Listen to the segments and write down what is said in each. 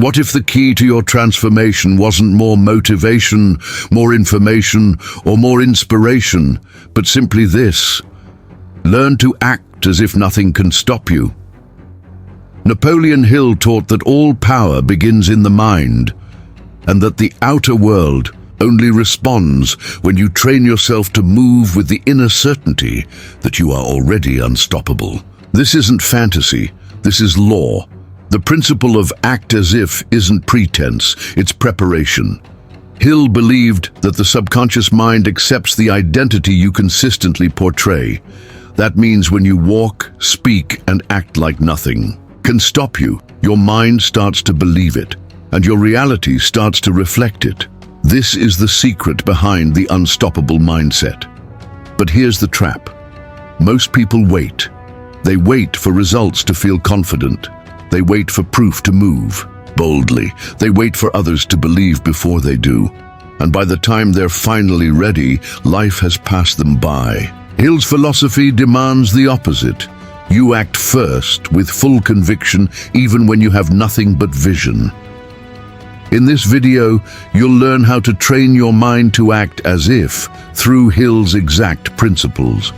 What if the key to your transformation wasn't more motivation, more information, or more inspiration, but simply this: learn to act as if nothing can stop you. Napoleon Hill taught that all power begins in the mind, and that the outer world only responds when you train yourself to move with the inner certainty that you are already unstoppable. This isn't fantasy, this is law. The principle of act as if isn't pretense, it's preparation. Hill believed that the subconscious mind accepts the identity you consistently portray. That means when you walk, speak, and act like nothing can stop you, your mind starts to believe it, and your reality starts to reflect it. This is the secret behind the unstoppable mindset. But here's the trap. Most people wait. They wait for results to feel confident. They wait for proof to move boldly. They wait for others to believe before they do. And by the time they're finally ready, life has passed them by. Hill's philosophy demands the opposite. You act first with full conviction, even when you have nothing but vision. In this video, you'll learn how to train your mind to act as if through Hill's exact principles.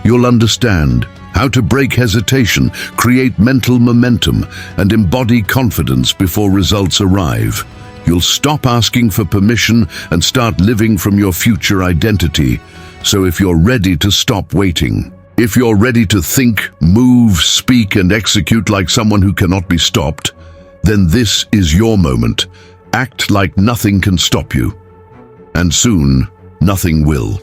You'll understand how to break hesitation, create mental momentum, and embody confidence before results arrive. You'll stop asking for permission and start living from your future identity. So if you're ready to stop waiting, if you're ready to think, move, speak, and execute like someone who cannot be stopped, then this is your moment. Act like nothing can stop you. And soon, nothing will.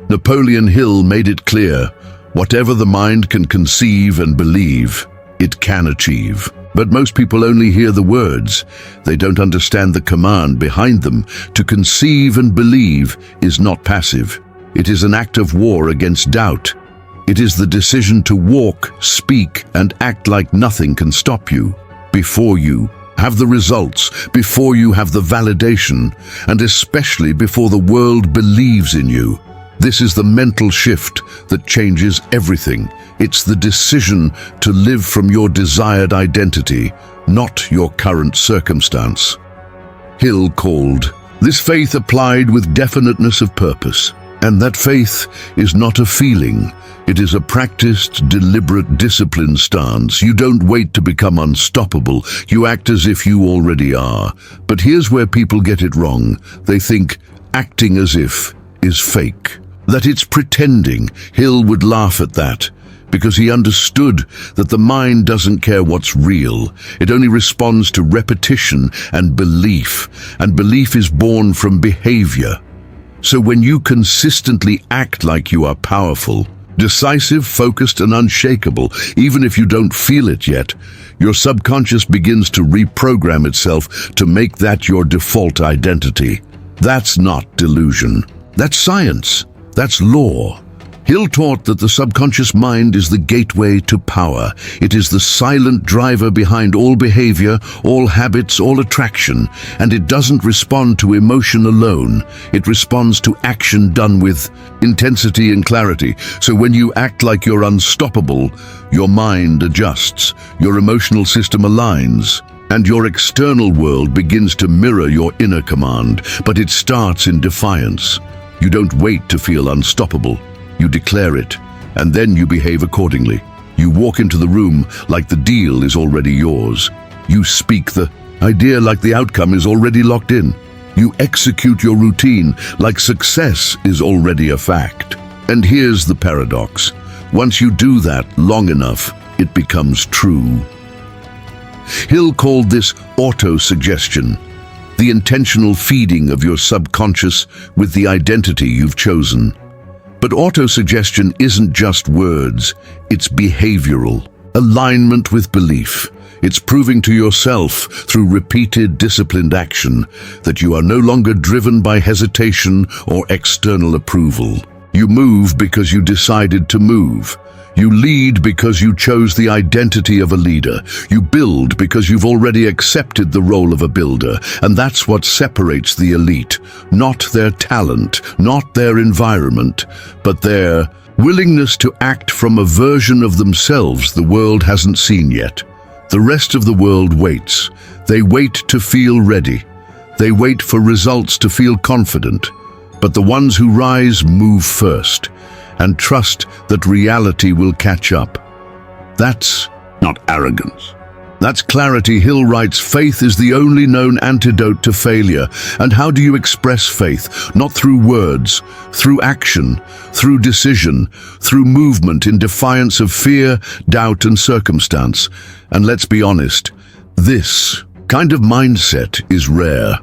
Napoleon Hill made it clear, whatever the mind can conceive and believe, it can achieve. But most people only hear the words. They don't understand the command behind them. To conceive and believe is not passive. It is an act of war against doubt. It is the decision to walk, speak, and act like nothing can stop you. Before you have the results, before you have the validation, and especially before the world believes in you. This is the mental shift that changes everything. It's the decision to live from your desired identity, not your current circumstance. Hill called this faith applied with definiteness of purpose. And that faith is not a feeling. It is a practiced, deliberate, disciplined stance. You don't wait to become unstoppable. You act as if you already are. But here's where people get it wrong. They think acting as if is fake, that it's pretending. Hill would laugh at that, because he understood that the mind doesn't care what's real. It only responds to repetition and belief is born from behavior. So when you consistently act like you are powerful, decisive, focused, and unshakable, even if you don't feel it yet, your subconscious begins to reprogram itself to make that your default identity. That's not delusion. That's science. That's law. Hill taught that the subconscious mind is the gateway to power. It is the silent driver behind all behavior, all habits, all attraction, and it doesn't respond to emotion alone. It responds to action done with intensity and clarity. So when you act like you're unstoppable, your mind adjusts, your emotional system aligns, and your external world begins to mirror your inner command. But it starts in defiance. You don't wait to feel unstoppable. You declare it, and then you behave accordingly. You walk into the room like the deal is already yours. You speak the idea like the outcome is already locked in. You execute your routine like success is already a fact. And here's the paradox. Once you do that long enough, it becomes true. Hill called this autosuggestion, the intentional feeding of your subconscious with the identity you've chosen. But autosuggestion isn't just words, it's behavioral, alignment with belief. It's proving to yourself through repeated, disciplined action that you are no longer driven by hesitation or external approval. You move because you decided to move. You lead because you chose the identity of a leader. You build because you've already accepted the role of a builder. And that's what separates the elite. Not their talent, not their environment, but their willingness to act from a version of themselves the world hasn't seen yet. The rest of the world waits. They wait to feel ready. They wait for results to feel confident. But the ones who rise move first and trust that reality will catch up. That's not arrogance. That's clarity. Hill writes, faith is the only known antidote to failure. And how do you express faith? Not through words, through action, through decision, through movement in defiance of fear, doubt, and circumstance. And let's be honest, this kind of mindset is rare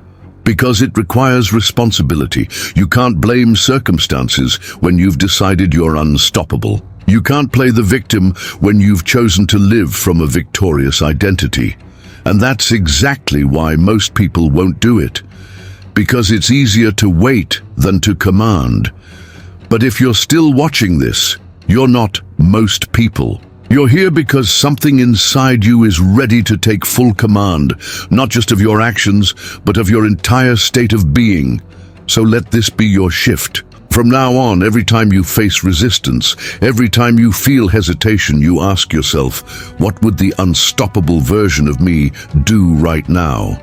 because it requires responsibility. You can't blame circumstances when you've decided you're unstoppable. You can't play the victim when you've chosen to live from a victorious identity. And that's exactly why most people won't do it. Because it's easier to wait than to command. But if you're still watching this, you're not most people. You're here because something inside you is ready to take full command, not just of your actions, but of your entire state of being. So let this be your shift. From now on, every time you face resistance, every time you feel hesitation, you ask yourself, what would the unstoppable version of me do right now?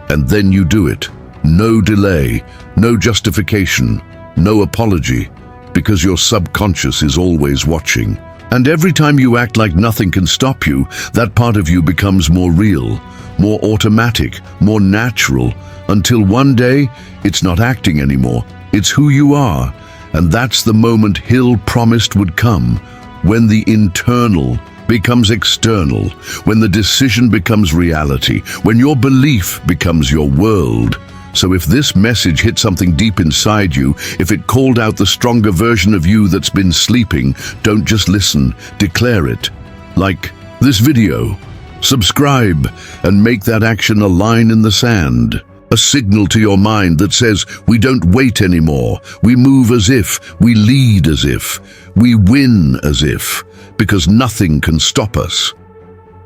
And then you do it. No delay, no justification, no apology, because your subconscious is always watching. And every time you act like nothing can stop you, that part of you becomes more real, more automatic, more natural, until one day, it's not acting anymore. It's who you are. And that's the moment Hill promised would come, when the internal becomes external, when the decision becomes reality, when your belief becomes your world. So if this message hit something deep inside you, if it called out the stronger version of you that's been sleeping, don't just listen, declare it. Like this video, subscribe, and make that action a line in the sand. A signal to your mind that says, we don't wait anymore. We move as if, we lead as if, we win as if, because nothing can stop us.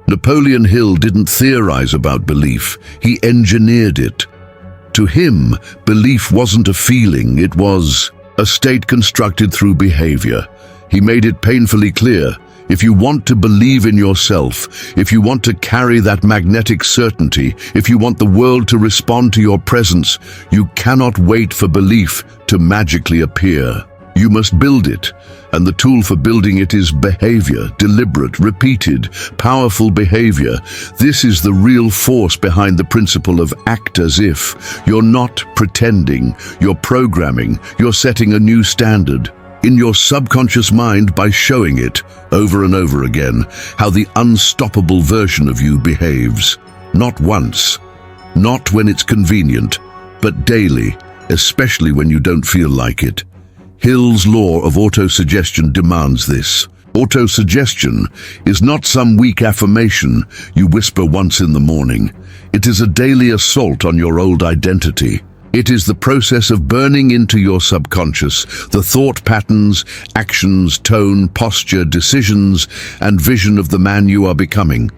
Napoleon Hill didn't theorize about belief, he engineered it. To him, belief wasn't a feeling, it was a state constructed through behavior. He made it painfully clear. If you want to believe in yourself, if you want to carry that magnetic certainty, if you want the world to respond to your presence, you cannot wait for belief to magically appear. You must build it, and the tool for building it is behavior, deliberate, repeated, powerful behavior. This is the real force behind the principle of act as if. You're not pretending, you're programming, you're setting a new standard. In your subconscious mind by showing it over and over again, how the unstoppable version of you behaves. Not once, not when it's convenient, but daily, especially when you don't feel like it. Hill's law of autosuggestion demands this. Autosuggestion is not some weak affirmation you whisper once in the morning. It is a daily assault on your old identity. It is the process of burning into your subconscious the thought patterns, actions, tone, posture, decisions, and vision of the man you are becoming.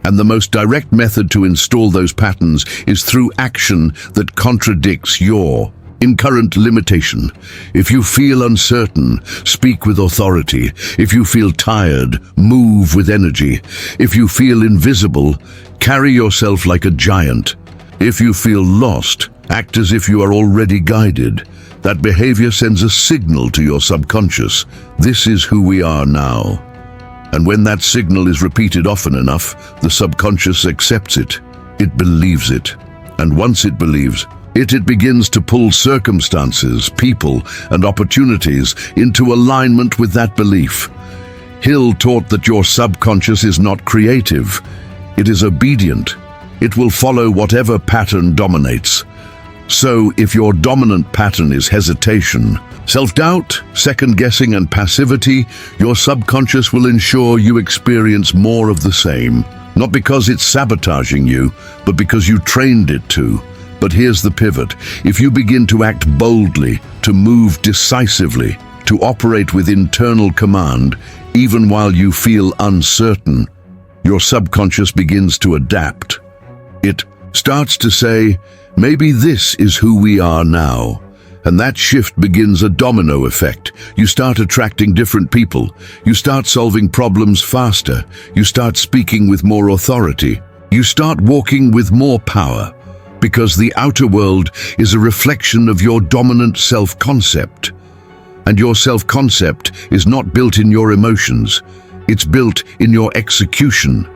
And the most direct method to install those patterns is through action that contradicts your incurrent limitation. If you feel uncertain, speak with authority. If you feel tired, move with energy. If you feel invisible, carry yourself like a giant. If you feel lost, act as if you are already guided. That behavior sends a signal to your subconscious. This is who we are now. And when that signal is repeated often enough, the subconscious accepts it. It believes it. And once it believes it, it begins to pull circumstances, people, and opportunities into alignment with that belief. Hill taught that your subconscious is not creative. It is obedient. It will follow whatever pattern dominates. So, if your dominant pattern is hesitation, self-doubt, second-guessing, and passivity, your subconscious will ensure you experience more of the same. Not because it's sabotaging you, but because you trained it to. But here's the pivot. If you begin to act boldly, to move decisively, to operate with internal command, even while you feel uncertain, your subconscious begins to adapt. It starts to say, maybe this is who we are now. And that shift begins a domino effect. You start attracting different people. You start solving problems faster. You start speaking with more authority. You start walking with more power, because the outer world is a reflection of your dominant self-concept. And your self-concept is not built in your emotions. It's built in your execution.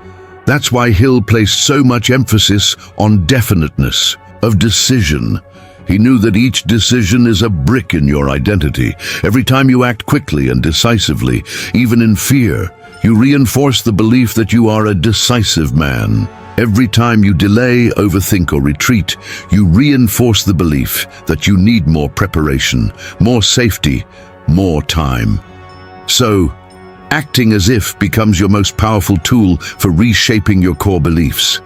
That's why Hill placed so much emphasis on definiteness, of decision. He knew that each decision is a brick in your identity. Every time you act quickly and decisively, even in fear, you reinforce the belief that you are a decisive man. Every time you delay, overthink, or retreat, you reinforce the belief that you need more preparation, more safety, more time. So, acting as if becomes your most powerful tool for reshaping your core beliefs.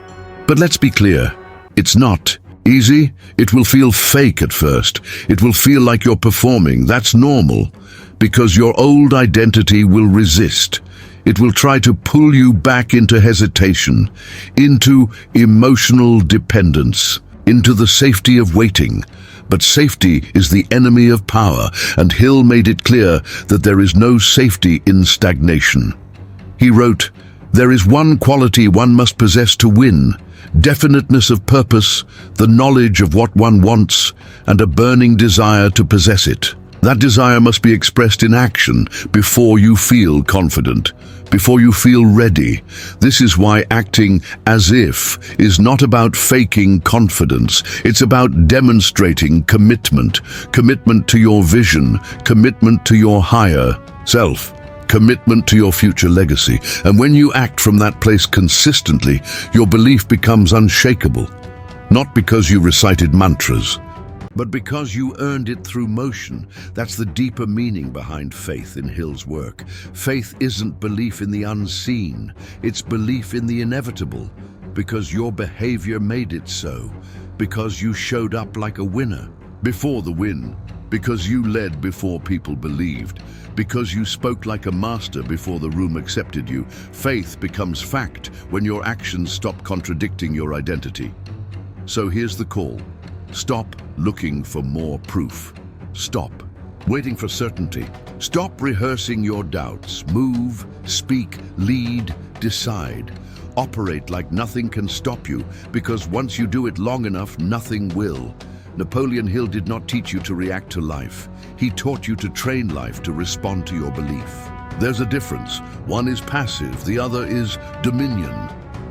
But let's be clear, it's not easy. It will feel fake at first. It will feel like you're performing. That's normal, because your old identity will resist. It will try to pull you back into hesitation, into emotional dependence, into the safety of waiting. But safety is the enemy of power, and Hill made it clear that there is no safety in stagnation. He wrote, "There is one quality one must possess to win: definiteness of purpose, the knowledge of what one wants, and a burning desire to possess it. That desire must be expressed in action before you feel confident, before you feel ready. This is why acting as if is not about faking confidence. It's about demonstrating commitment, commitment to your vision, commitment to your higher self, commitment to your future legacy. And when you act from that place consistently, your belief becomes unshakable, not because you recited mantras, but because you earned it through motion. That's the deeper meaning behind faith in Hill's work. Faith isn't belief in the unseen, it's belief in the inevitable, because your behavior made it so, because you showed up like a winner before the win, because you led before people believed, because you spoke like a master before the room accepted you. Faith becomes fact when your actions stop contradicting your identity. So here's the call. Stop looking for more proof. Stop waiting for certainty. Stop rehearsing your doubts. Move, speak, lead, decide. Operate like nothing can stop you, because once you do it long enough, nothing will. Napoleon Hill did not teach you to react to life. He taught you to train life to respond to your belief. There's a difference. One is passive, the other is dominion.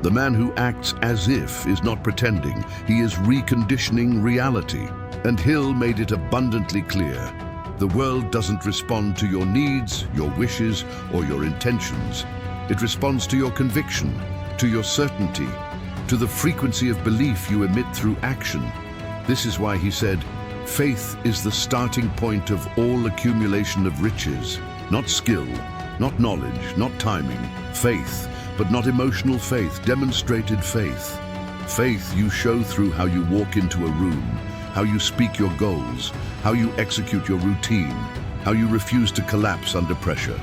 The man who acts as if is not pretending. He is reconditioning reality. And Hill made it abundantly clear. The world doesn't respond to your needs, your wishes, or your intentions. It responds to your conviction, to your certainty, to the frequency of belief you emit through action. This is why he said, faith is the starting point of all accumulation of riches. Not skill, not knowledge, not timing. Faith, but not emotional faith, demonstrated faith. Faith you show through how you walk into a room, how you speak your goals, how you execute your routine, how you refuse to collapse under pressure.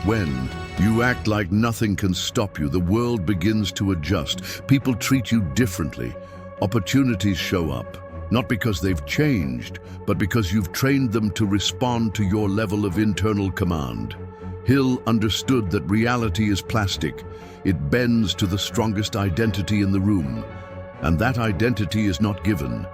When you act like nothing can stop you, the world begins to adjust. People treat you differently. Opportunities show up, not because they've changed, but because you've trained them to respond to your level of internal command. Hill understood that reality is plastic. It bends to the strongest identity in the room. And that identity is not given.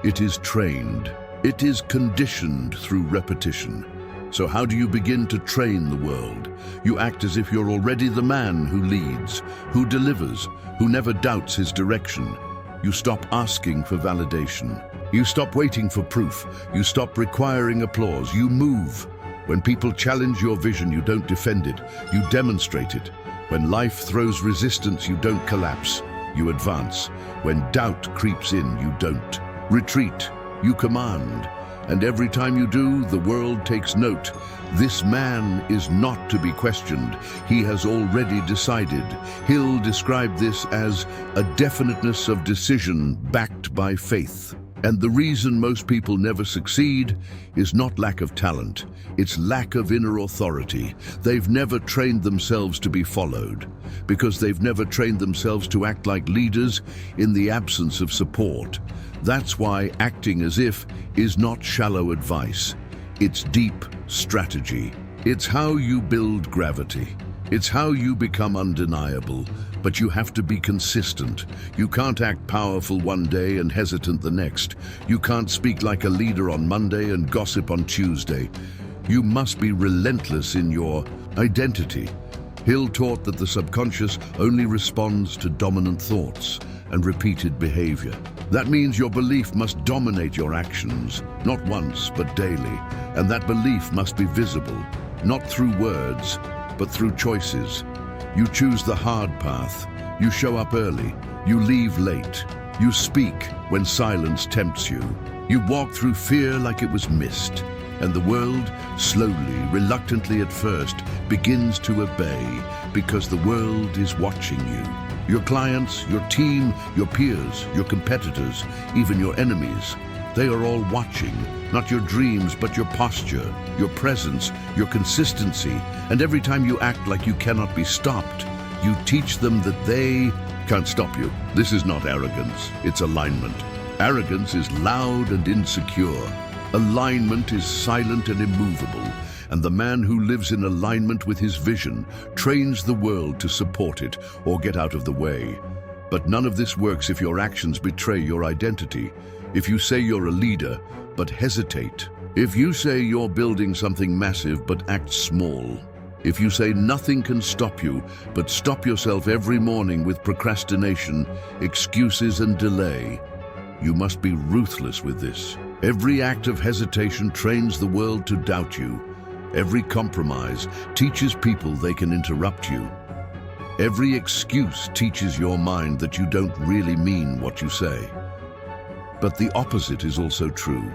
It is trained. It is conditioned through repetition. So how do you begin to train the world? You act as if you're already the man who leads, who delivers, who never doubts his direction. You stop asking for validation. You stop waiting for proof. You stop requiring applause. You move. When people challenge your vision, you don't defend it, you demonstrate it. When life throws resistance, you don't collapse, you advance. When doubt creeps in, you don't retreat, you command. And every time you do, the world takes note. This man is not to be questioned. He has already decided. Hill described this as a definiteness of decision backed by faith. And the reason most people never succeed is not lack of talent, it's lack of inner authority. They've never trained themselves to be followed, because they've never trained themselves to act like leaders in the absence of support. That's why acting as if is not shallow advice, it's deep strategy. It's how you build gravity. It's how you become undeniable, but you have to be consistent. You can't act powerful one day and hesitant the next. You can't speak like a leader on Monday and gossip on Tuesday. You must be relentless in your identity. Hill taught that the subconscious only responds to dominant thoughts and repeated behavior. That means your belief must dominate your actions, not once, but daily. And that belief must be visible, not through words, but through choices. You choose the hard path. You show up early. You leave late. You speak when silence tempts you. You walk through fear like it was mist. And the world, slowly, reluctantly at first, begins to obey because the world is watching you. Your clients, your team, your peers, your competitors, even your enemies, they are all watching, not your dreams, but your posture, your presence, your consistency. And every time you act like you cannot be stopped, you teach them that they can't stop you. This is not arrogance, it's alignment. Arrogance is loud and insecure. Alignment is silent and immovable. And the man who lives in alignment with his vision trains the world to support it or get out of the way. But none of this works if your actions betray your identity. If you say you're a leader, but hesitate. If you say you're building something massive, but act small. If you say nothing can stop you, but stop yourself every morning with procrastination, excuses and delay. You must be ruthless with this. Every act of hesitation trains the world to doubt you. Every compromise teaches people they can interrupt you. Every excuse teaches your mind that you don't really mean what you say. But the opposite is also true.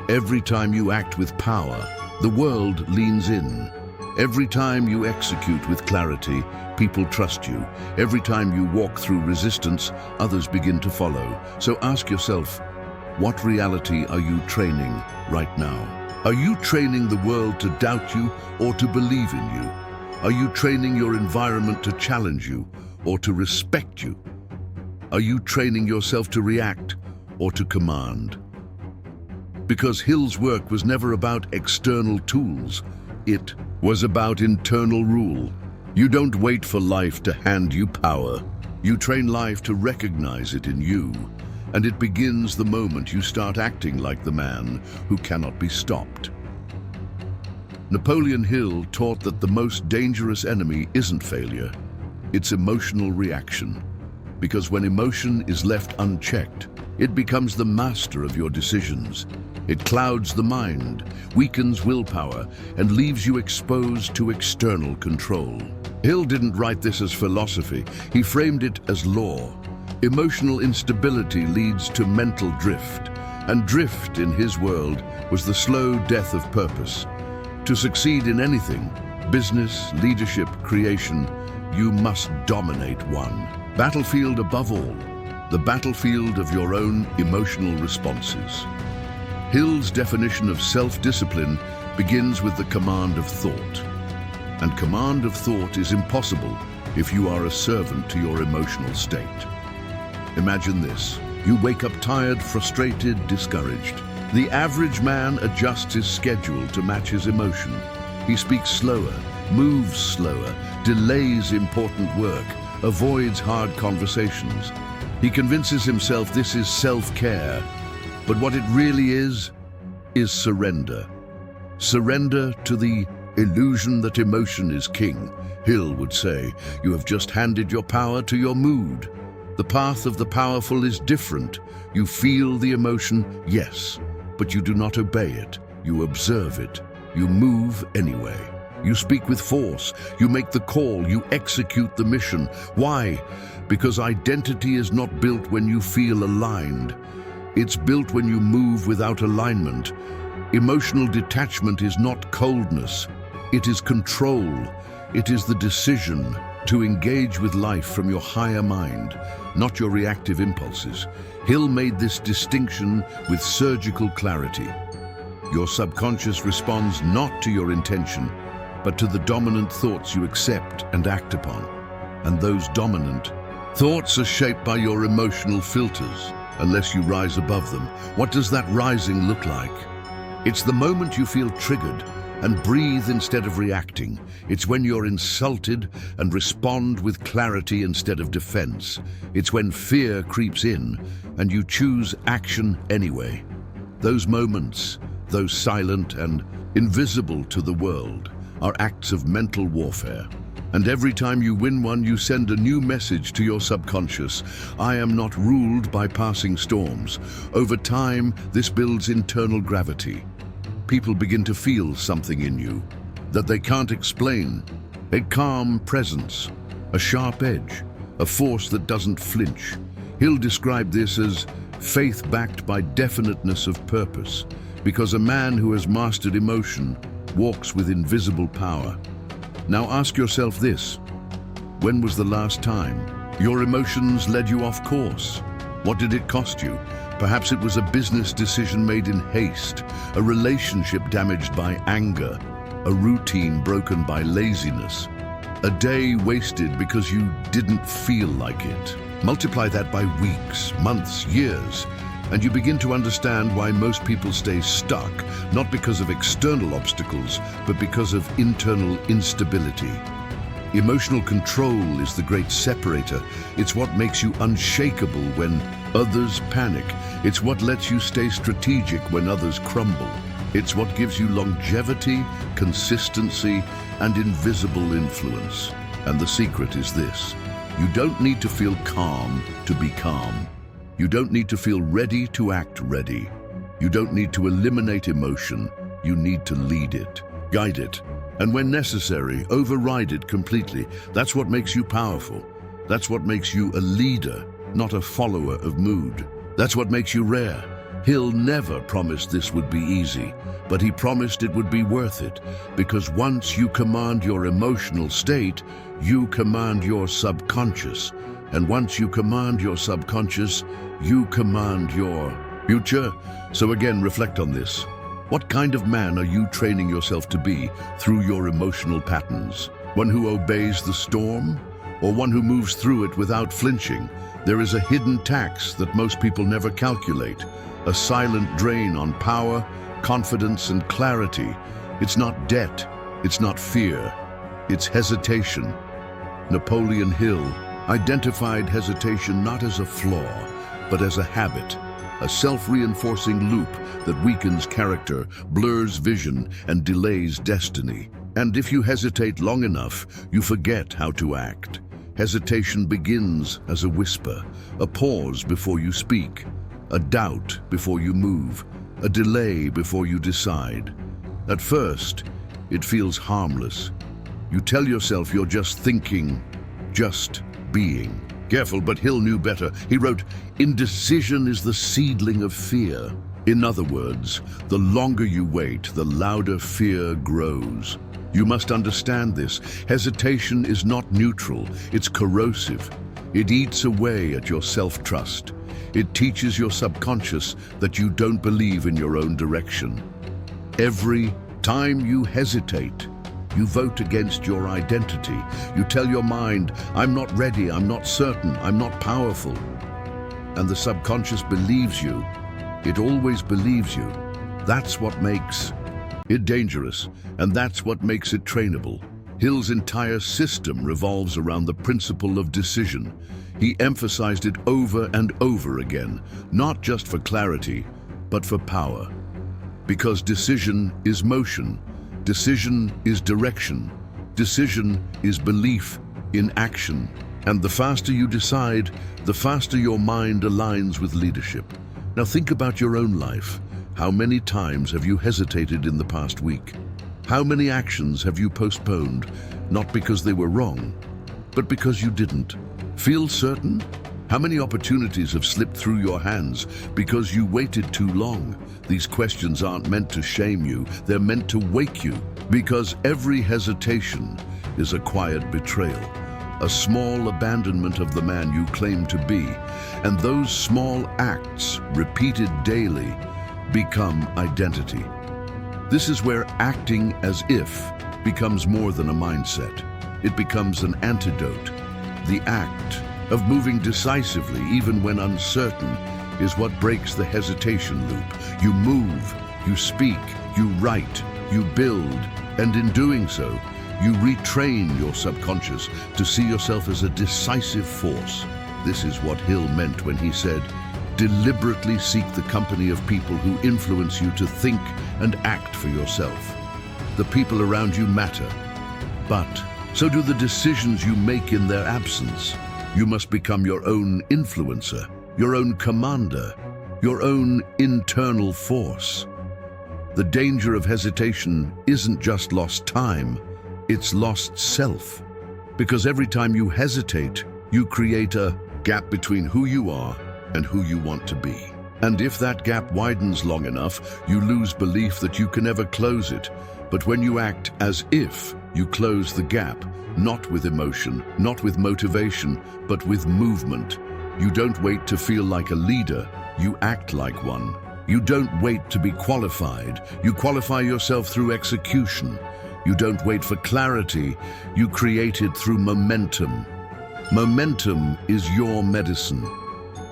Every time you act with power, the world leans in. Every time you execute with clarity, people trust you. Every time you walk through resistance, others begin to follow. So ask yourself, what reality are you training right now? Are you training the world to doubt you or to believe in you? Are you training your environment to challenge you or to respect you? Are you training yourself to react or to command? Because Hill's work was never about external tools. It was about internal rule. You don't wait for life to hand you power. You train life to recognize it in you. And it begins the moment you start acting like the man who cannot be stopped. Napoleon Hill taught that the most dangerous enemy isn't failure, it's emotional reaction. Because when emotion is left unchecked, it becomes the master of your decisions. It clouds the mind, weakens willpower, and leaves you exposed to external control. Hill didn't write this as philosophy, he framed it as law. Emotional instability leads to mental drift, and drift in his world was the slow death of purpose. To succeed in anything, business, leadership, creation, you must dominate one battlefield above all, the battlefield of your own emotional responses. Hill's definition of self-discipline begins with the command of thought. And command of thought is impossible if you are a servant to your emotional state. Imagine this. You wake up tired, frustrated, discouraged. The average man adjusts his schedule to match his emotion. He speaks slower, moves slower, delays important work, avoids hard conversations. He convinces himself this is self-care. But what it really is surrender. Surrender to the illusion that emotion is king. Hill would say, you have just handed your power to your mood. The path of the powerful is different. You feel the emotion, yes, but you do not obey it. You observe it. You move anyway. You speak with force. You make the call. You execute the mission. Why? Because identity is not built when you feel aligned. It's built when you move without alignment. Emotional detachment is not coldness. It is control. It is the decision to engage with life from your higher mind, not your reactive impulses. Hill made this distinction with surgical clarity. Your subconscious responds not to your intention, but to the dominant thoughts you accept and act upon. And those dominant thoughts are shaped by your emotional filters, unless you rise above them. What does that rising look like? It's the moment you feel triggered and breathe instead of reacting. It's when you're insulted and respond with clarity instead of defense. It's when fear creeps in and you choose action anyway. Those moments, though silent and invisible to the world, are acts of mental warfare. And every time you win one, you send a new message to your subconscious. I am not ruled by passing storms. Over time, this builds internal gravity. People begin to feel something in you that they can't explain. A calm presence, a sharp edge, a force that doesn't flinch. Hill described this as faith backed by definiteness of purpose, because a man who has mastered emotion walks with invisible power. Now ask yourself this: when was the last time your emotions led you off course? What did it cost you? Perhaps it was a business decision made in haste, a relationship damaged by anger, a routine broken by laziness, a day wasted because you didn't feel like it. Multiply that by weeks, months, years, and you begin to understand why most people stay stuck, not because of external obstacles, but because of internal instability. Emotional control is the great separator. It's what makes you unshakable when others panic. It's what lets you stay strategic when others crumble. It's what gives you longevity, consistency, and invisible influence. And the secret is this: you don't need to feel calm to be calm. You don't need to feel ready to act ready. You don't need to eliminate emotion. You need to lead it, guide it, and when necessary, override it completely. That's what makes you powerful. That's what makes you a leader, not a follower of mood. That's what makes you rare. Hill never promised this would be easy, but he promised it would be worth it, because once you command your emotional state, you command your subconscious. And once you command your subconscious, you command your future. So again, reflect on this. What kind of man are you training yourself to be through your emotional patterns? One who obeys the storm, or one who moves through it without flinching? There is a hidden tax that most people never calculate, a silent drain on power, confidence, and clarity. It's not debt, it's not fear, it's hesitation. Napoleon Hill identified hesitation not as a flaw, but as a habit, a self-reinforcing loop that weakens character, blurs vision, and delays destiny. And if you hesitate long enough, you forget how to act. Hesitation begins as a whisper, a pause before you speak, a doubt before you move, a delay before you decide. At first, it feels harmless. You tell yourself you're just thinking, just being. Careful, but Hill knew better. He wrote, "Indecision is the seedling of fear." In other words, the longer you wait, the louder fear grows. You must understand this. Hesitation is not neutral, it's corrosive. It eats away at your self-trust. It teaches your subconscious that you don't believe in your own direction. Every time you hesitate, you vote against your identity. You tell your mind, I'm not ready, I'm not certain, I'm not powerful. And the subconscious believes you. It always believes you. That's what makes it dangerous, and that's what makes it trainable. Hill's entire system revolves around the principle of decision. He emphasized it over and over again, not just for clarity, but for power. Because decision is motion. Decision is direction. Decision is belief in action. And the faster you decide, the faster your mind aligns with leadership. Now think about your own life. How many times have you hesitated in the past week? How many actions have you postponed, not because they were wrong, but because you didn't feel certain? How many opportunities have slipped through your hands because you waited too long? These questions aren't meant to shame you, they're meant to wake you, because every hesitation is a quiet betrayal. a small abandonment of the man you claim to be, and those small acts, repeated daily, become identity. This is where acting as if becomes more than a mindset. It becomes an antidote. The act of moving decisively, even when uncertain, is what breaks the hesitation loop. You move, you speak, you write, you build, and in doing so, you retrain your subconscious to see yourself as a decisive force. This is what Hill meant when he said, deliberately seek the company of people who influence you to think and act for yourself. The people around you matter, but so do the decisions you make in their absence. You must become your own influencer, your own commander, your own internal force. The danger of hesitation isn't just lost time, it's lost self. Because every time you hesitate, you create a gap between who you are and who you want to be. And if that gap widens long enough, you lose belief that you can ever close it. But when you act as if, you close the gap, not with emotion, not with motivation, but with movement. You don't wait to feel like a leader, you act like one. You don't wait to be qualified, you qualify yourself through execution. You don't wait for clarity, you create it through momentum. Momentum is your medicine.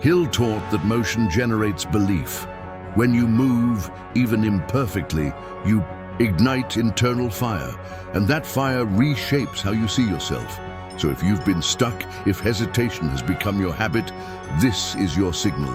Hill taught that motion generates belief. When you move, even imperfectly, you ignite internal fire, and that fire reshapes how you see yourself. So if you've been stuck, if hesitation has become your habit, this is your signal.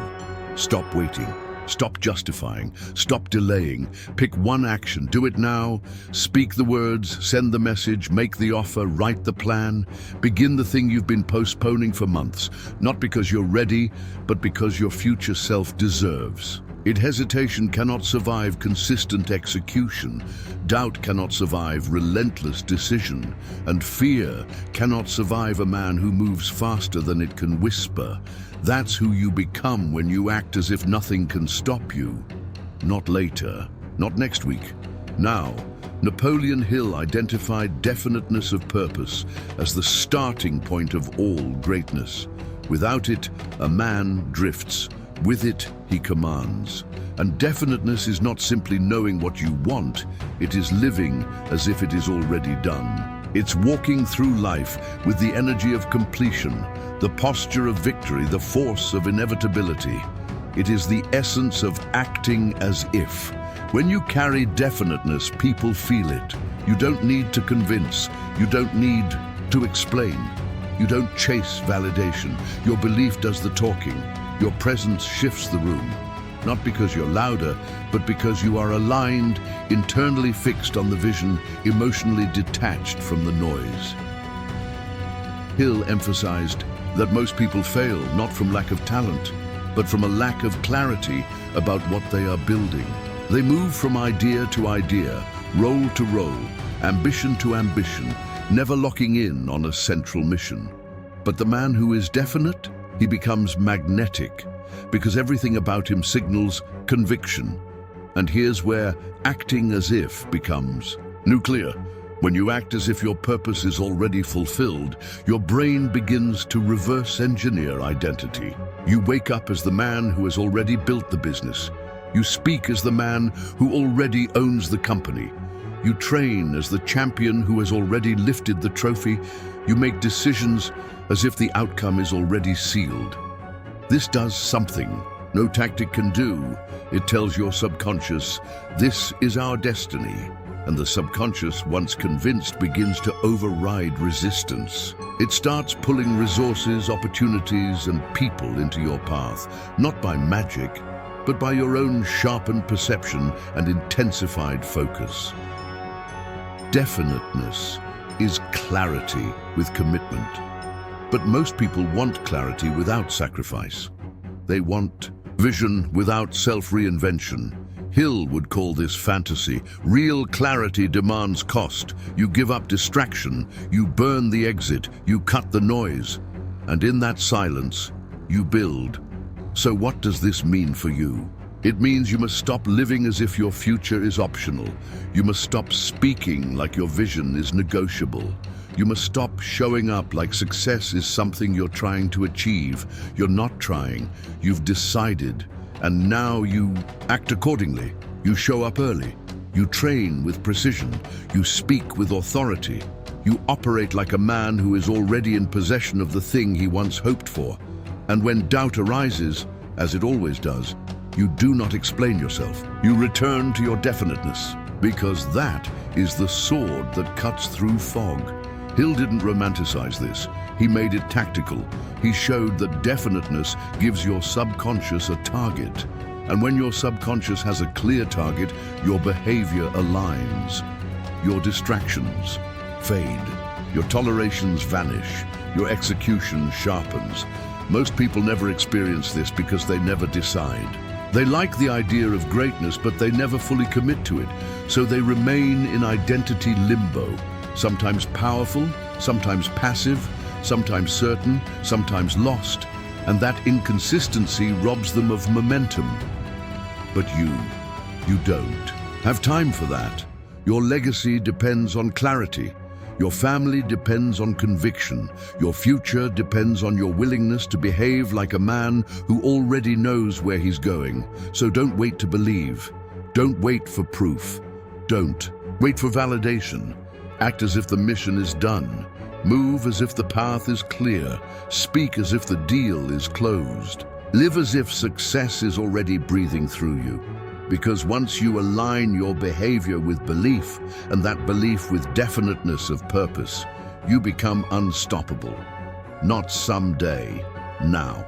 Stop waiting. Stop justifying. Stop delaying. Pick one action. Do it now. Speak the words, send the message, make the offer, write the plan. Begin the thing you've been postponing for months, not because you're ready, but because your future self deserves. Hesitation cannot survive consistent execution. Doubt cannot survive relentless decision. And fear cannot survive a man who moves faster than it can whisper. That's who you become when you act as if nothing can stop you. Not later, not next week. Now, Napoleon Hill identified definiteness of purpose as the starting point of all greatness. Without it, a man drifts. With it, he commands. And definiteness is not simply knowing what you want, it is living as if it is already done. It's walking through life with the energy of completion, the posture of victory, the force of inevitability. It is the essence of acting as if. When you carry definiteness, people feel it. You don't need to convince. You don't need to explain. You don't chase validation. Your belief does the talking. Your presence shifts the room, not because you're louder, but because you are aligned, internally fixed on the vision, emotionally detached from the noise. Hill emphasized that most people fail not from lack of talent, but from a lack of clarity about what they are building. They move from idea to idea, role to role, ambition to ambition, never locking in on a central mission. But the man who is definite, he becomes magnetic, because everything about him signals conviction. And here's where acting as if becomes nuclear. When you act as if your purpose is already fulfilled, your brain begins to reverse engineer identity. You wake up as the man who has already built the business. You speak as the man who already owns the company. You train as the champion who has already lifted the trophy. You make decisions as if the outcome is already sealed. This does something no tactic can do. It tells your subconscious, this is our destiny. And the subconscious, once convinced, begins to override resistance. It starts pulling resources, opportunities, and people into your path, not by magic, but by your own sharpened perception and intensified focus. Definiteness is clarity with commitment. But most people want clarity without sacrifice. They want vision without self-reinvention. Hill would call this fantasy. Real clarity demands cost. You give up distraction, you burn the exit, you cut the noise. And in that silence, you build. So what does this mean for you? It means you must stop living as if your future is optional. You must stop speaking like your vision is negotiable. You must stop showing up like success is something you're trying to achieve. You're not trying. You've decided. And now you act accordingly. You show up early. You train with precision. You speak with authority. You operate like a man who is already in possession of the thing he once hoped for. And when doubt arises, as it always does, you do not explain yourself. You return to your definiteness, because that is the sword that cuts through fog. Hill didn't romanticize this. He made it tactical. He showed that definiteness gives your subconscious a target. And when your subconscious has a clear target, your behavior aligns. Your distractions fade. Your tolerations vanish. Your execution sharpens. Most people never experience this because they never decide. They like the idea of greatness, but they never fully commit to it. So they remain in identity limbo, sometimes powerful, sometimes passive, sometimes certain, sometimes lost. And that inconsistency robs them of momentum. But you don't have time for that. Your legacy depends on clarity. Your family depends on conviction. Your future depends on your willingness to behave like a man who already knows where he's going. So don't wait to believe. Don't wait for proof. Don't wait for validation. Act as if the mission is done. Move as if the path is clear. Speak as if the deal is closed. Live as if success is already breathing through you. Because once you align your behavior with belief, and that belief with definiteness of purpose, you become unstoppable. Not someday, now.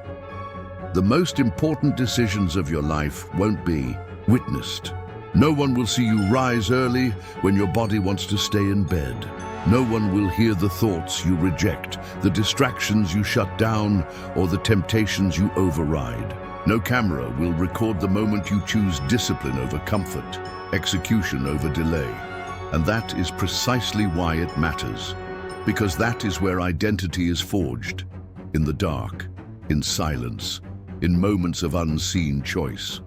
The most important decisions of your life won't be witnessed. No one will see you rise early when your body wants to stay in bed. No one will hear the thoughts you reject, the distractions you shut down, or the temptations you override. No camera will record the moment you choose discipline over comfort, execution over delay. And that is precisely why it matters. Because that is where identity is forged. In the dark, in silence, in moments of unseen choice.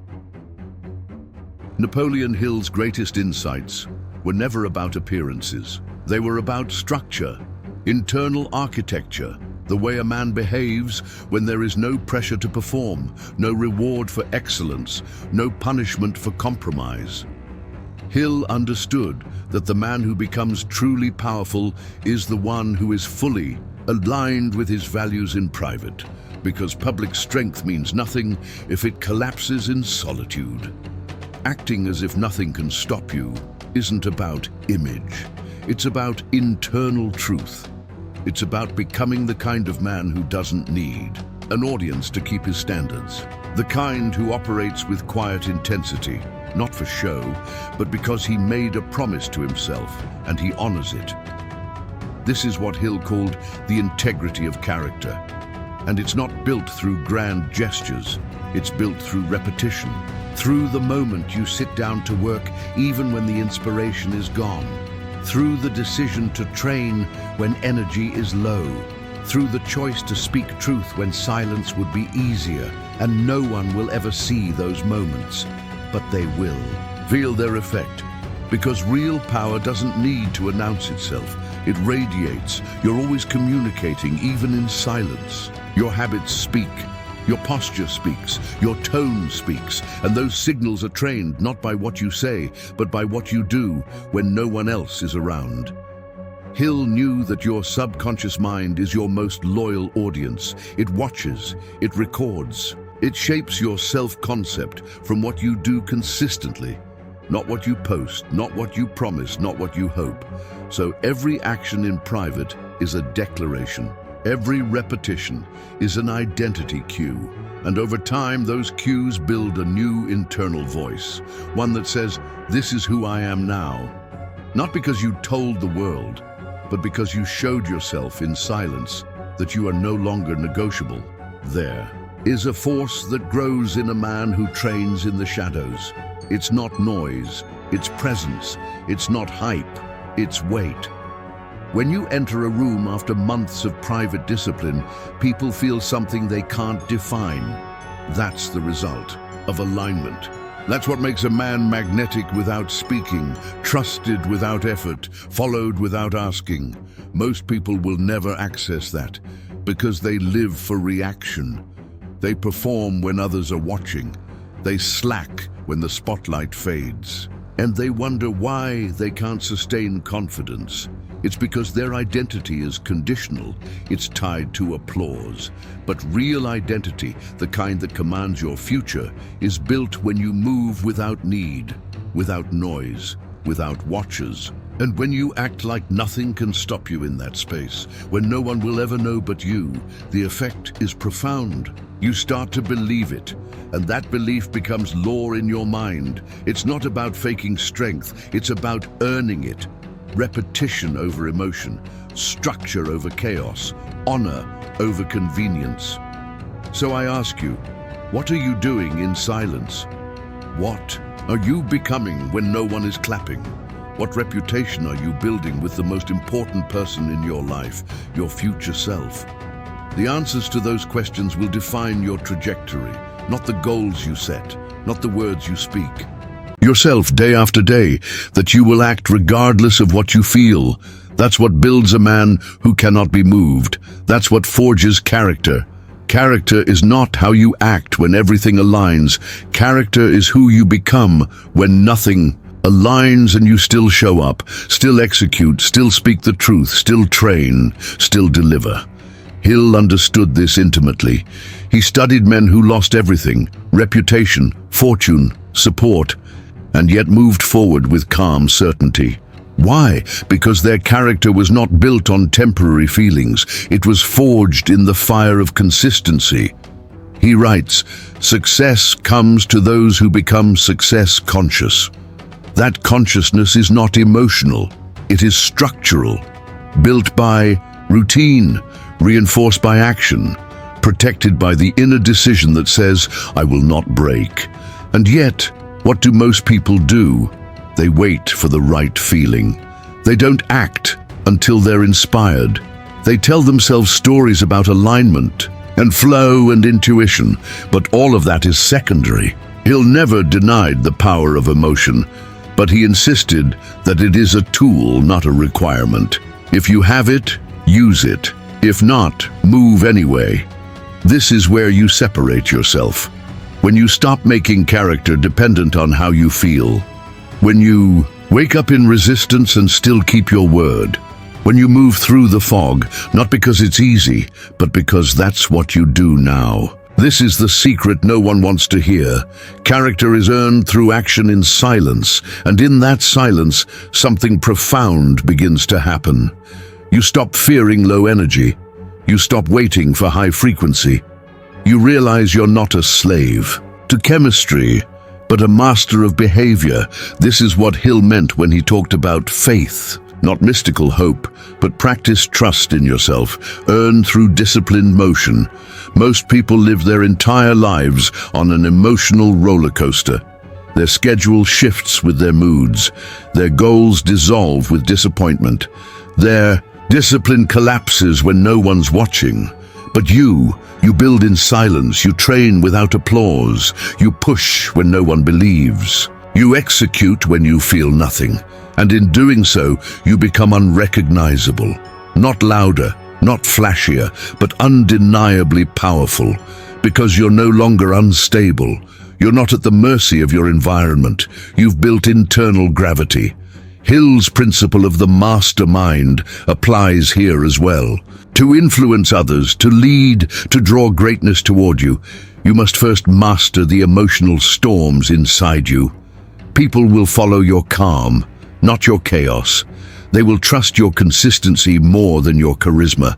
Napoleon Hill's greatest insights were never about appearances. They were about structure, internal architecture, the way a man behaves when there is no pressure to perform, no reward for excellence, no punishment for compromise. Hill understood that the man who becomes truly powerful is the one who is fully aligned with his values in private, because public strength means nothing if it collapses in solitude. Acting as if nothing can stop you isn't about image. It's about internal truth. It's about becoming the kind of man who doesn't need an audience to keep his standards. The kind who operates with quiet intensity, not for show, but because he made a promise to himself and he honors it. This is what Hill called the integrity of character. And it's not built through grand gestures. It's built through repetition. Through the moment you sit down to work, even when the inspiration is gone. Through the decision to train when energy is low. Through the choice to speak truth when silence would be easier. And no one will ever see those moments, but they will. Feel their effect. Because real power doesn't need to announce itself. It radiates. You're always communicating, even in silence. Your habits speak. Your posture speaks, your tone speaks, and those signals are trained not by what you say, but by what you do when no one else is around. Hill knew that your subconscious mind is your most loyal audience. It watches, it records, it shapes your self-concept from what you do consistently, not what you post, not what you promise, not what you hope. So every action in private is a declaration. Every repetition is an identity cue, and over time those cues build a new internal voice, one that says, "This is who I am now." Not because you told the world, but because you showed yourself in silence that you are no longer negotiable. There is a force that grows in a man who trains in the shadows. It's not noise, it's presence. It's not hype, it's weight. When you enter a room after months of private discipline, people feel something they can't define. That's the result of alignment. That's what makes a man magnetic without speaking, trusted without effort, followed without asking. Most people will never access that because they live for reaction. They perform when others are watching. They slack when the spotlight fades. And they wonder why they can't sustain confidence. It's because their identity is conditional. It's tied to applause. But real identity, the kind that commands your future, is built when you move without need, without noise, without watchers. And when you act like nothing can stop you in that space, when no one will ever know but you, the effect is profound. You start to believe it, and that belief becomes law in your mind. It's not about faking strength, it's about earning it. Repetition over emotion, structure over chaos, honor over convenience. So I ask you, what are you doing in silence? What are you becoming when no one is clapping? What reputation are you building with the most important person in your life, your future self? The answers to those questions will define your trajectory, not the goals you set, not the words you speak. Yourself day after day, that you will act regardless of what you feel. That's what builds a man who cannot be moved. That's what forges character. Character is not how you act when everything aligns. Character is who you become when nothing aligns and you still show up, still execute, still speak the truth, still train, still deliver. Hill understood this intimately. He studied men who lost everything, reputation, fortune, support, and yet moved forward with calm certainty. Why? Because their character was not built on temporary feelings. It was forged in the fire of consistency. He writes, "Success comes to those who become success conscious." That consciousness is not emotional. It is structural, built by routine, reinforced by action, protected by the inner decision that says, "I will not break." And yet, what do most people do? They wait for the right feeling. They don't act until they're inspired. They tell themselves stories about alignment and flow and intuition, but all of that is secondary. Hill never denied the power of emotion, but he insisted that it is a tool, not a requirement. If you have it, use it. If not, move anyway. This is where you separate yourself. When you stop making character dependent on how you feel. When you wake up in resistance and still keep your word. When you move through the fog, not because it's easy, but because that's what you do now. This is the secret no one wants to hear. Character is earned through action in silence, and in that silence, something profound begins to happen. You stop fearing low energy. You stop waiting for high frequency. You realize you're not a slave to chemistry, but a master of behavior. This is what Hill meant when he talked about faith, not mystical hope, but practiced trust in yourself, earned through disciplined motion. Most people live their entire lives on an emotional roller coaster. Their schedule shifts with their moods. Their goals dissolve with disappointment. Their discipline collapses when no one's watching. But you build in silence, you train without applause, you push when no one believes. You execute when you feel nothing, and in doing so, you become unrecognizable. Not louder, not flashier, but undeniably powerful, because you're no longer unstable. You're not at the mercy of your environment. You've built internal gravity. Hill's principle of the mastermind applies here as well. To influence others, to lead, to draw greatness toward you, you must first master the emotional storms inside you. People will follow your calm, not your chaos. They will trust your consistency more than your charisma.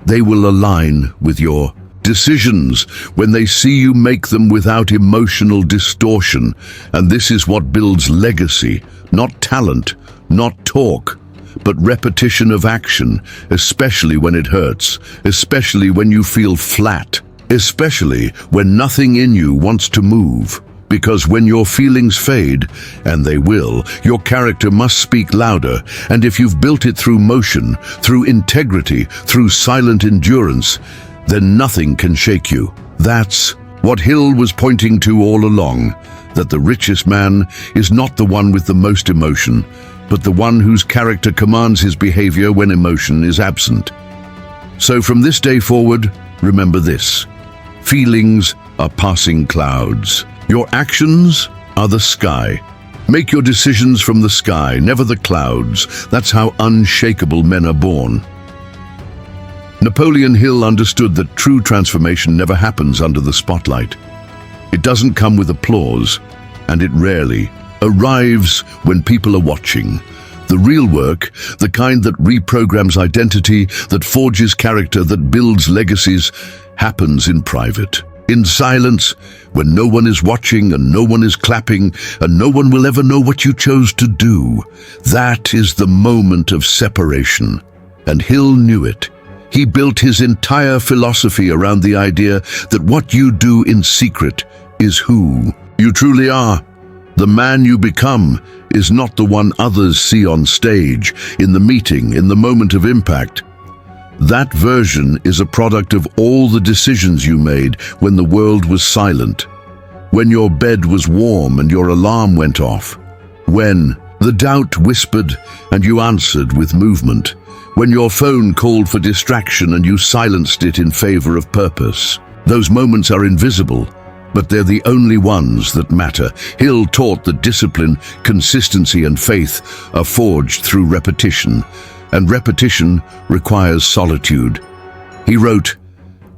They will align with your decisions when they see you make them without emotional distortion. And this is what builds legacy, not talent, not talk, but repetition of action, especially when it hurts, especially when you feel flat, especially when nothing in you wants to move. Because when your feelings fade, and they will, your character must speak louder. And if you've built it through motion, through integrity, through silent endurance, then nothing can shake you. That's What Hill was pointing to all along, that the richest man is not the one with the most emotion, but the one whose character commands his behavior when emotion is absent. So from this day forward, remember this: feelings are passing clouds. Your actions are the sky. Make your decisions from the sky, never the clouds. That's how unshakable men are born. Napoleon Hill understood that true transformation never happens under the spotlight. It doesn't come with applause, and it rarely arrives when people are watching. The real work, the kind that reprograms identity, that forges character, that builds legacies, happens in private, in silence, when no one is watching and no one is clapping and no one will ever know what you chose to do. That is the moment of separation. And Hill knew it. He built his entire philosophy around the idea that what you do in secret is who you truly are. The man you become is not the one others see on stage, in the meeting, in the moment of impact. That version is a product of all the decisions you made when the world was silent, when your bed was warm and your alarm went off, when the doubt whispered and you answered with movement, when your phone called for distraction and you silenced it in favor of purpose. Those moments are invisible, but they're the only ones that matter. Hill taught that discipline, consistency, and faith are forged through repetition, and repetition requires solitude. He wrote,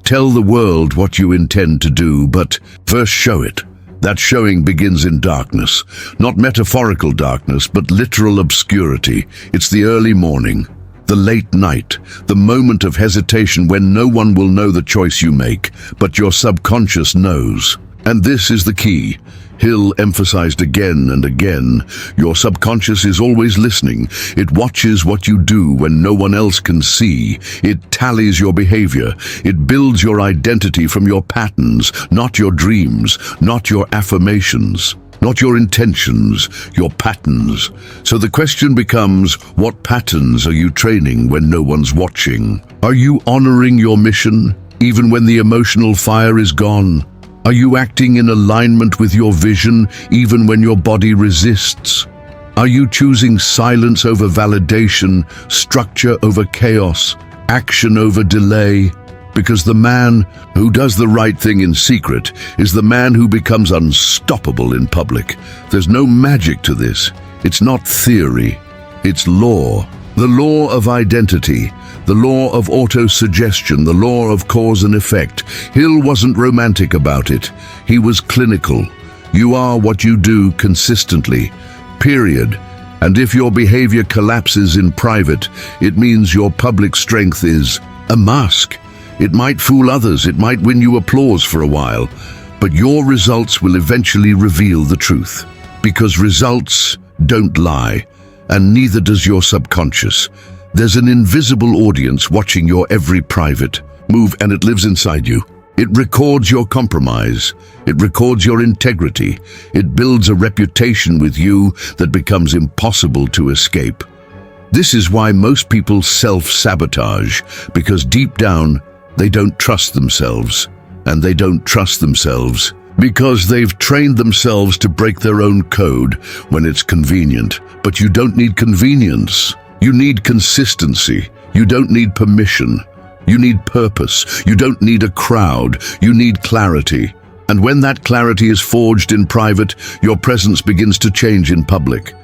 "Tell the world what you intend to do, but first show it." That showing begins in darkness, not metaphorical darkness, but literal obscurity. It's the early morning, the late night, the moment of hesitation when no one will know the choice you make, but your subconscious knows. And this is the key. Hill emphasized again and again, your subconscious is always listening. It watches what you do when no one else can see. It tallies your behavior. It builds your identity from your patterns, not your dreams, not your affirmations, not your intentions, your patterns. So the question becomes, what patterns are you training when no one's watching? Are you honoring your mission, even when the emotional fire is gone? Are you acting in alignment with your vision, even when your body resists? Are you choosing silence over validation, structure over chaos, action over delay? Because the man who does the right thing in secret is the man who becomes unstoppable in public. There's no magic to this. It's not theory. It's law. The law of identity, the law of autosuggestion, the law of cause and effect. Hill wasn't romantic about it. He was clinical. You are what you do consistently, period. And if your behavior collapses in private, it means your public strength is a mask. It might fool others, it might win you applause for a while, but your results will eventually reveal the truth. Because results don't lie, and neither does your subconscious. There's an invisible audience watching your every private move, and it lives inside you. It records your compromise. It records your integrity. It builds a reputation with you that becomes impossible to escape. This is why most people self-sabotage, because deep down, they don't trust themselves. And they don't trust themselves because they've trained themselves to break their own code when it's convenient. But you don't need convenience. You need consistency. You don't need permission. You need purpose. You don't need a crowd. You need clarity. And when that clarity is forged in private, your presence begins to change in public.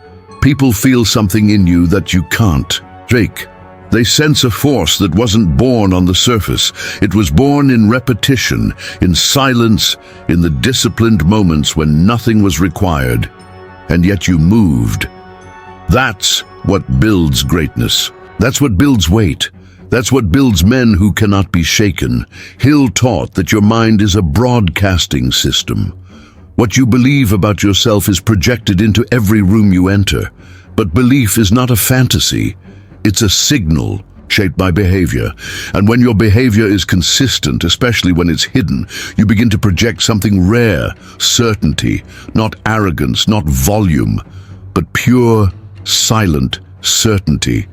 People feel something in you that you can't fake. They sense a force that wasn't born on the surface. It was born in repetition, in silence, in the disciplined moments when nothing was required, and yet you moved. That's what builds greatness. That's what builds weight. That's what builds men who cannot be shaken. Hill taught that your mind is a broadcasting system. What you believe about yourself is projected into every room you enter. But belief is not a fantasy. It's a signal shaped by behavior. And when your behavior is consistent, especially when it's hidden, you begin to project something rare, certainty, not arrogance, not volume, but pure, silent certainty.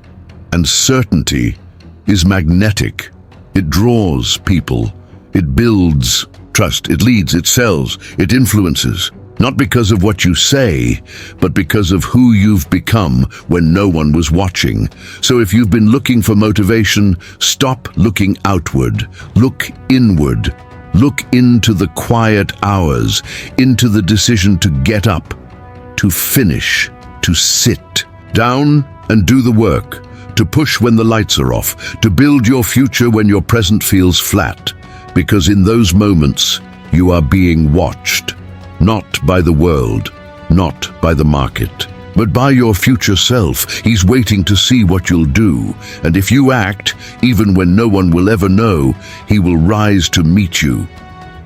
And certainty is magnetic. It draws people. It builds Trust, it leads, it sells, it influences. Not because of what you say, but because of who you've become when no one was watching. So if you've been looking for motivation, stop looking outward. Look inward. Look into the quiet hours, into the decision to get up, to finish, to sit down and do the work, to push when the lights are off, to build your future when your present feels flat. Because in those moments, you are being watched. Not by the world, not by the market, but by your future self. He's waiting to see what you'll do. And if you act, even when no one will ever know, he will rise to meet you.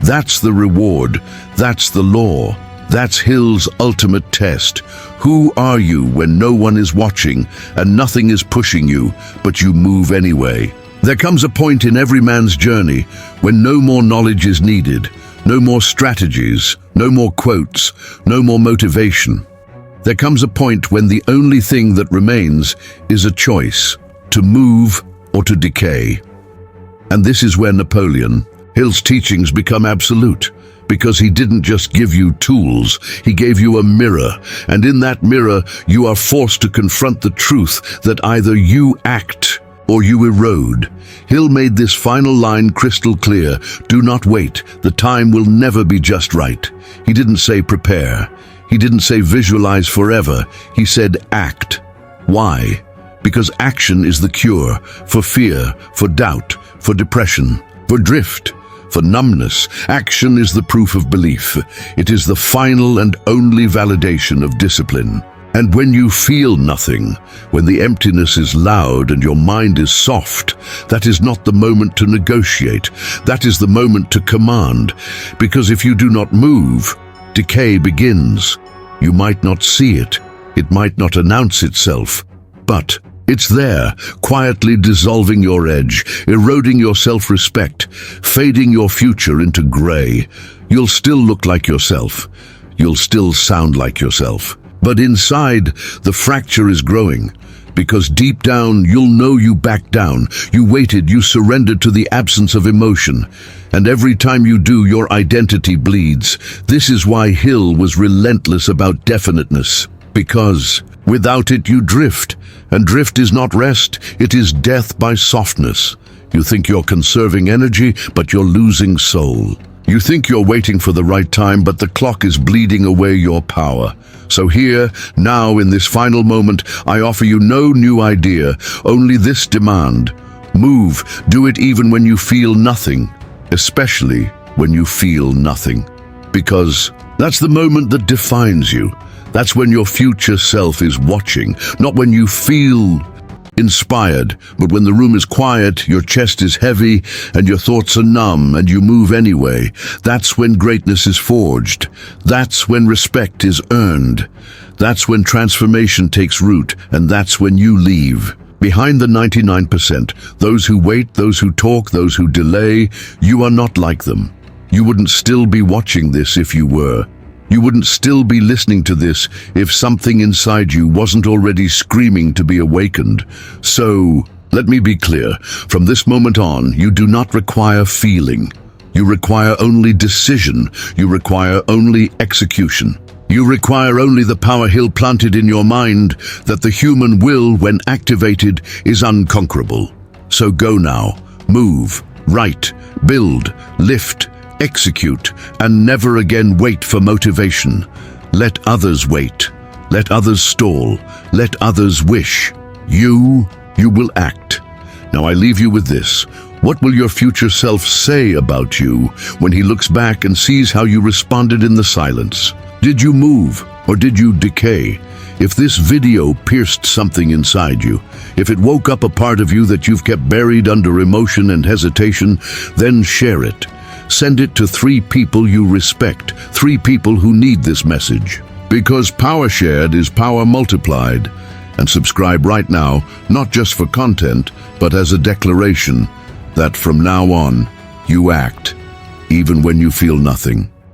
That's the reward. That's the law. That's Hill's ultimate test. Who are you when no one is watching and nothing is pushing you, but you move anyway? There comes a point in every man's journey when no more knowledge is needed. No more strategies, no more quotes, no more motivation. There comes a point when the only thing that remains is a choice, to move or to decay. And this is where Napoleon Hill's teachings become absolute, because he didn't just give you tools, he gave you a mirror, and in that mirror you are forced to confront the truth that either you act or you erode. Hill made this final line crystal clear. Do not wait. The time will never be just right. He didn't say prepare. He didn't say visualize forever. He said act. Why? Because action is the cure for fear, for doubt, for depression, for drift, for numbness. Action is the proof of belief. It is the final and only validation of discipline. And when you feel nothing, when the emptiness is loud and your mind is soft, that is not the moment to negotiate. That is the moment to command. Because if you do not move, decay begins. You might not see it. It might not announce itself. But it's there, quietly dissolving your edge, eroding your self-respect, fading your future into gray. You'll still look like yourself. You'll still sound like yourself. But inside, the fracture is growing, because deep down, you'll know you backed down. You waited, you surrendered to the absence of emotion. And every time you do, your identity bleeds. This is why Hill was relentless about definiteness, because without it, you drift. And drift is not rest, it is death by softness. You think you're conserving energy, but you're losing soul. You think you're waiting for the right time, but the clock is bleeding away your power. So here, now, in this final moment, I offer you no new idea, only this demand. Move, do it even when you feel nothing, especially when you feel nothing. Because that's the moment that defines you. That's when your future self is watching, not when you feel inspired, but when the room is quiet, your chest is heavy, and your thoughts are numb, and you move anyway. That's when greatness is forged. That's when respect is earned. That's when transformation takes root, and that's when you leave. Behind the 99%, those who wait, those who talk, those who delay, you are not like them. You wouldn't still be watching this if you were. You wouldn't still be listening to this if something inside you wasn't already screaming to be awakened. So, let me be clear. From this moment on, you do not require feeling. You require only decision. You require only execution. You require only the power Hill planted in your mind that the human will, when activated, is unconquerable. So go now. Move, write, build, lift, execute, and never again wait for motivation. Let others wait. Let others stall. Let others wish. You will act. Now I leave you with this. What will your future self say about you when he looks back and sees how you responded in the silence? Did you move or did you decay? If this video pierced something inside you, if it woke up a part of you that you've kept buried under emotion and hesitation, then share it. Send it to 3 people you respect, 3 people who need this message. Because power shared is power multiplied. And subscribe right now, not just for content, but as a declaration that from now on, you act, even when you feel nothing.